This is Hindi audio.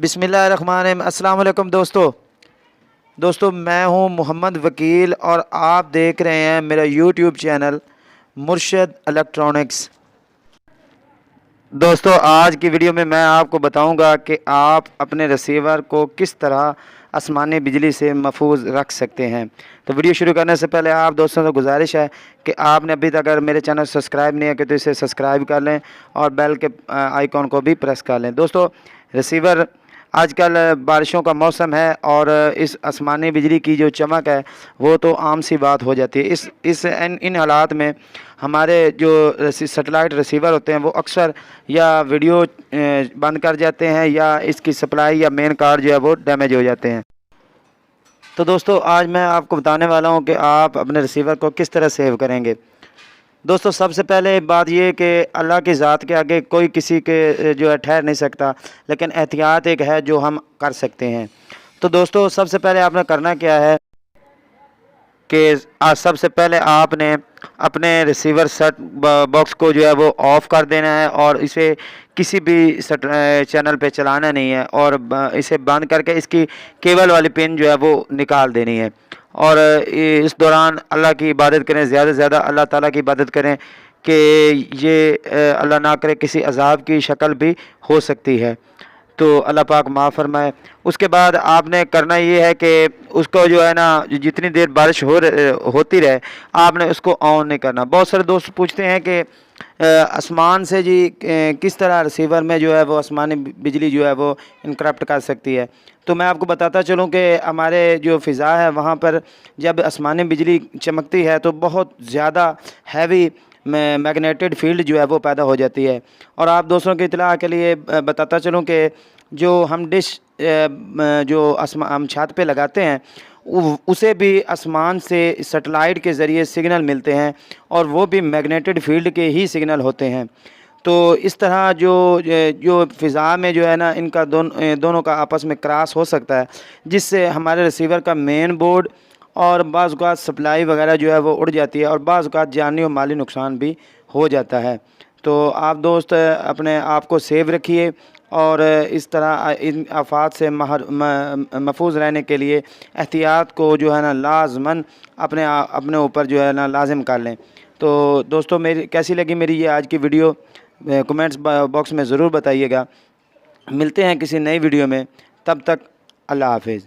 बिस्मिल्लाहिर्रहमानिर्रहीम। अस्सलाम वालेकुम दोस्तों मैं हूं मोहम्मद वकील और आप देख रहे हैं मेरा यूट्यूब चैनल मुर्शद इलेक्ट्रॉनिक्स। दोस्तों आज की वीडियो में मैं आपको बताऊंगा कि आप अपने रिसीवर को किस तरह आसमानी बिजली से महफूज रख सकते हैं। तो वीडियो शुरू करने से पहले आप दोस्तों से गुजारिश है कि आपने अभी तक अगर मेरे चैनल सब्सक्राइब नहीं किया तो इसे सब्सक्राइब कर लें और बेल के आइकॉन को भी प्रेस कर लें। दोस्तों रिसीवर आजकल बारिशों का मौसम है और इस आसमानी बिजली की जो चमक है वो तो आम सी बात हो जाती है। इन हालात में हमारे जो सैटेलाइट रिसीवर होते हैं वो अक्सर या वीडियो बंद कर जाते हैं या इसकी सप्लाई या मेन कार्ड जो है वो डैमेज हो जाते हैं। तो दोस्तों आज मैं आपको बताने वाला हूं कि आप अपने रिसीवर को किस तरह सेव करेंगे। दोस्तों सबसे पहले बात ये कि अल्लाह की ज़ात के आगे कोई किसी के जो है ठहर नहीं सकता, लेकिन एहतियात एक है जो हम कर सकते हैं। तो दोस्तों सबसे पहले आपने करना क्या है कि सबसे पहले आपने अपने रिसीवर सेट बॉक्स को जो है वो ऑफ़ कर देना है और इसे किसी भी चैनल पे चलाना नहीं है और इसे बंद करके इसकी केबल वाली पिन जो है वो निकाल देनी है। और इस दौरान अल्लाह की इबादत करें, ज़्यादा से ज़्यादा अल्लाह ताला की इबादत करें कि ये अल्लाह ना करे किसी अज़ाब की शक्ल भी हो सकती है, तो अल्लाह पाक माफ़ फरमाए। उसके बाद आपने करना ये है कि उसको जो है ना जितनी देर बारिश होती रहे आपने उसको ऑन नहीं करना। बहुत सारे दोस्त पूछते हैं कि आसमान से जी किस तरह रिसीवर में जो है वो आसमानी बिजली जो है वो इनकरप्ट कर सकती है। तो मैं आपको बताता चलूँ कि हमारे जो फ़िज़ा है वहाँ पर जब आसमानी बिजली चमकती है तो बहुत ज़्यादा हैवी मैग्नेटिक फील्ड जो है वो पैदा हो जाती है। और आप दोस्तों की इत्तला के लिए बताता चलूँ कि जो हम डिश जो हम छत पे लगाते हैं उसे भी आसमान से सैटेलाइट के ज़रिए सिग्नल मिलते हैं और वो भी मैग्नेटिक फील्ड के ही सिग्नल होते हैं। तो इस तरह जो फ़िज़ा में जो है ना इनका दोनों का आपस में क्रॉस हो सकता है, जिससे हमारे रिसीवर का मेन बोर्ड और बाज़ औक़ात सप्लाई वगैरह जो है वो उड़ जाती है और बाज़ औक़ात जानी और माली नुकसान भी हो जाता है। तो आप दोस्त अपने आप को सेव रखिए और इस तरह इन आफ़ात से महफूज रहने के लिए एहतियात को जो है ना लाज़मन अपने ऊपर जो है ना लाजिम कर लें। तो दोस्तों मेरी कैसी लगी मेरी ये आज की वीडियो कमेंट्स बॉक्स में ज़रूर बताइएगा। मिलते हैं किसी नई वीडियो में, तब तक अल्लाह हाफ़िज़।